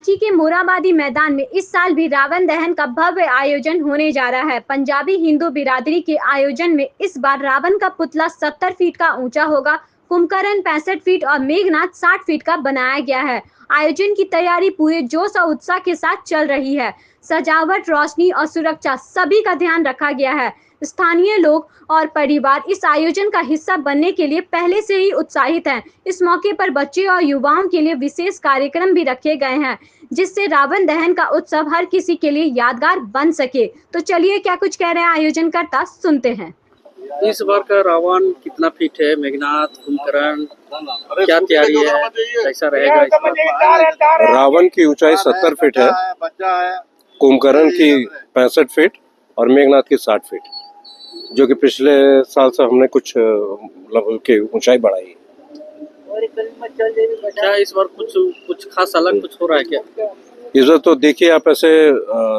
रांची के मोरहाबादी मैदान में इस साल भी रावण दहन का भव्य आयोजन होने जा रहा है। पंजाबी हिंदू बिरादरी के आयोजन में इस बार रावण का पुतला 70 फीट का ऊंचा होगा। कुंभकर्ण 65 फीट और मेघनाथ 60 फीट का बनाया गया है। आयोजन की तैयारी पूरे जोश और उत्साह के साथ चल रही है। सजावट, रोशनी और सुरक्षा सभी का ध्यान रखा गया है। स्थानीय लोग और परिवार इस आयोजन का हिस्सा बनने के लिए पहले से ही उत्साहित हैं। इस मौके पर बच्चे और युवाओं के लिए विशेष कार्यक्रम भी रखे गए हैं, जिससे रावण दहन का उत्सव हर किसी के लिए यादगार बन सके। तो चलिए क्या कुछ कह रहे हैं आयोजनकर्ता, सुनते हैं। इस बार का रावण कितना फीट है? मेघनाथ, कुंभकर्ण, क्या तैयारी है, कैसा रहेगा इस बार? रावण की ऊंचाई 70 फीट है, कुंभकर्ण की 65 फीट और मेघनाथ की 60 फीट, जो कि पिछले साल से हमने कुछ मतलब की ऊंचाई बढ़ाई है। क्या इस बार कुछ खास अलग कुछ हो रहा है क्या? इस बार तो देखिए आप, ऐसे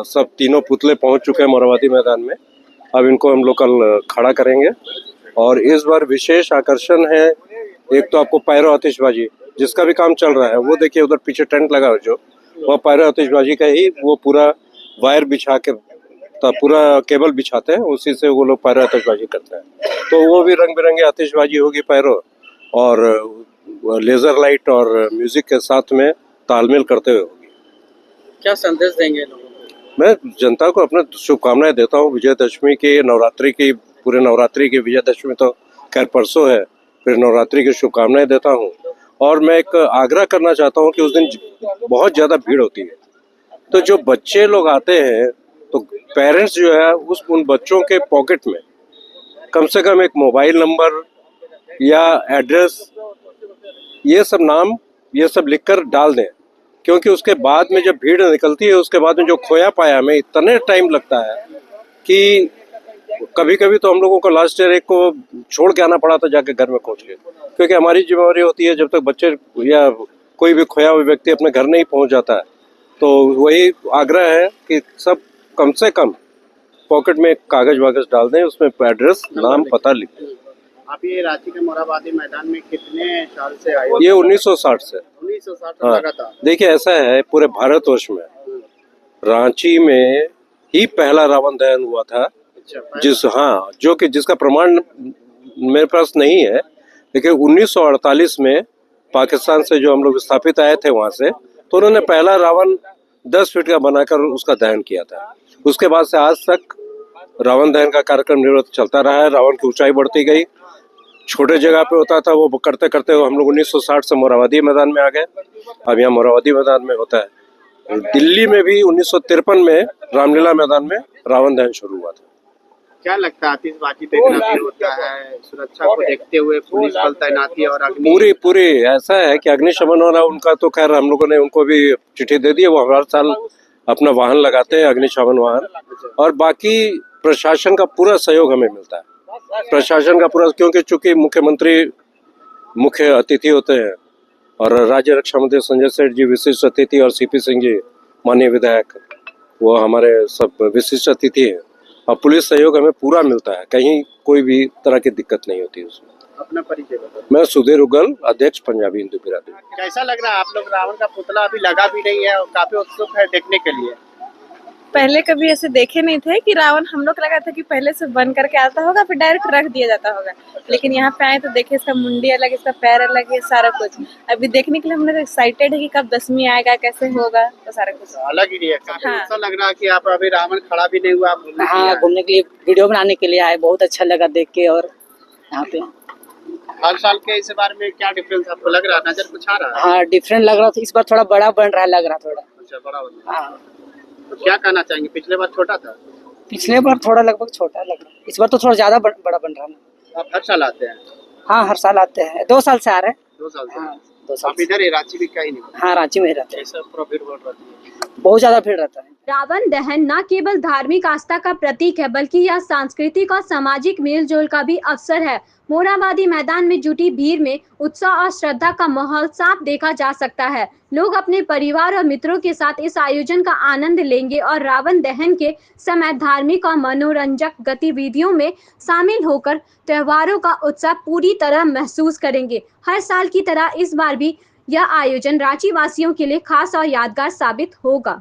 सब तीनों पुतले पहुंच चुके हैं मोरहाबादी मैदान में। अब इनको हम लोग कल खड़ा करेंगे और इस बार विशेष आकर्षण है। एक तो आपको पायरो आतिशबाजी, जिसका भी काम चल रहा है, वो देखिए उधर पीछे टेंट लगा है, जो वो पायरो आतिशबाजी का ही वो पूरा वायर बिछा के पूरा केबल बिछाते हैं, उसी से वो लोग पायरो आतिशबाजी करते हैं। तो वो भी रंग बिरंगी आतिशबाजी होगी, पायरो और लेजर लाइट और म्यूजिक के साथ में तालमेल करते हुए होगी। क्या संदेश देंगे लोगों को? मैं जनता को अपने शुभकामनाएं देता हूँ। विजयदशमी की, नवरात्रि की, पूरे नवरात्रि की, विजयदशमी तो खैर परसों है, फिर नवरात्रि की शुभकामनाएं देता हूँ। और मैं एक आग्रह करना चाहता हूँ कि उस दिन बहुत ज़्यादा भीड़ होती है, तो जो बच्चे लोग आते हैं, तो पेरेंट्स जो है उन बच्चों के पॉकेट में कम से कम एक मोबाइल नंबर या एड्रेस, ये सब नाम, ये सब लिखकर डाल दें, क्योंकि उसके बाद में जब भीड़ निकलती है, उसके बाद में जो खोया पाया में इतने टाइम लगता है कि कभी कभी तो हम लोगों को लास्ट ईयर एक को छोड़ के आना पड़ा था जाके घर में खोज के, क्योंकि हमारी जिम्मेवारी होती है जब तक बच्चे या कोई भी खोया हुआ व्यक्ति अपने घर नहीं पहुंच जाता है। तो वही आग्रह है कि सब कम से कम पॉकेट में कागज वागज डाल दें, उसमें एड्रेस, नाम, पता लिख दें। आप ये रांची के मोरहाबादी मैदान में कितने साल से आए? ये 1960 से। 1960 हाँ, लगा था। देखिए ऐसा है, पूरे भारतवर्ष में रांची में ही पहला रावण दहन हुआ था। अच्छा, जो कि जिसका प्रमाण मेरे पास नहीं है, लेकिन 1948 में पाकिस्तान से जो हम लोग विस्थापित आए थे वहां से, तो उन्होंने पहला रावण 10 फीट का बनाकर उसका दहन किया था। उसके बाद से आज तक रावण दहन का कार्यक्रम निरंतर चलता रहा है। रावण की ऊंचाई बढ़ती गई, छोटे जगह पे होता था, वो करते करते हम लोग 1960 से मोरहाबादी मैदान में आ गए। अब यहाँ मोरहाबादी मैदान में होता है। दिल्ली में भी 1953 में रामलीला मैदान में रावण दहन शुरू हुआ था। क्या लगता है आतिशबाजी देखना भी होता है? सुरक्षा को देखते हुए पुलिस बल तैनाती और पूरी ऐसा है कि अग्निशमन वाला उनका तो खैर हम लोगों ने उनको भी चिट्ठी दे दी है, वो हर साल अपना वाहन लगाते हैं, अग्निशमन वाहन। और बाकी प्रशासन का पूरा सहयोग हमें मिलता है, प्रशासन का पूरा, क्योंकि चूंकि मुख्यमंत्री मुख्य अतिथि होते हैं और राज्य रक्षा मंत्री संजय सेठ जी विशिष्ट अतिथि और सीपी सिंह जी माननीय विधायक, वो हमारे सब विशिष्ट अतिथि हैं। और पुलिस सहयोग हमें पूरा मिलता है, कहीं कोई भी तरह की दिक्कत नहीं होती उसमें। अपना परिचय बताओ। मैं सुधीर उगल, अध्यक्ष पंजाबी हिंदू बिरादरी। कैसा लग रहा है? आप लोग रावण का पुतला अभी लगा भी नहीं है और काफी उत्सुक है देखने के लिए। पहले कभी ऐसे देखे नहीं थे कि रावण, हम लोग लगा था कि पहले से बन करके आता होगा फिर डायरेक्ट रख दिया जाता होगा, लेकिन यहाँ पे आए तो देखे इसका मुंडी अलग, इसका पैर अलग है, सारा कुछ अभी देखने के लिए हम लोग एक्साइटेड है कि कब दशमी आएगा, कैसे होगा, तो सारा कुछ अलग ही है। हाँ। ऐसा लग रहा है कि आप अभी रावण खड़ा भी नहीं हुआ, हाँ, घूमने के लिए, वीडियो बनाने के लिए आए, बहुत अच्छा लगा देख के। और यहाँ पे हर साल के इस बार में क्या डिफरेंस आपको लग रहा है? नजर कुछ आ रहा है? हाँ, डिफरेंट लग रहा था, इस बार थोड़ा बड़ा बन रहा है, लग रहा थोड़ा। अच्छा, बड़ा बन रहा है। हाँ, तो क्या कहना चाहेंगे? पिछले बार छोटा था, पिछले बार थोड़ा लगभग छोटा लग रहा है, इस बार तो थोड़ा ज्यादा बड़ा बन रहा है। आप हर साल आते हैं? हाँ, हर साल आते हैं, 2 साल से आ रहे हैं। 2 साल से? हाँ, 2 साल आप इधर ही रांची भी कहीं नहीं? हाँ, रांची में ही रहते हैं। ऐसा पूरा भीड़ बढ़ रही है, बहुत ज्यादा भीड़ रहता है। रावण दहन न केवल धार्मिक आस्था का प्रतीक है, बल्कि यह सांस्कृतिक और सामाजिक मेलजोल का भी अवसर है। मोरहाबादी मैदान में जुटी भीड़ में उत्साह और श्रद्धा का माहौल साफ देखा जा सकता है। लोग अपने परिवार और मित्रों के साथ इस आयोजन का आनंद लेंगे और रावण दहन के समय धार्मिक और मनोरंजक गतिविधियों में शामिल होकर त्योहारों का उत्साह पूरी तरह महसूस करेंगे। हर साल की तरह इस बार भी यह आयोजन रांची वासियों के लिए खास और यादगार साबित होगा।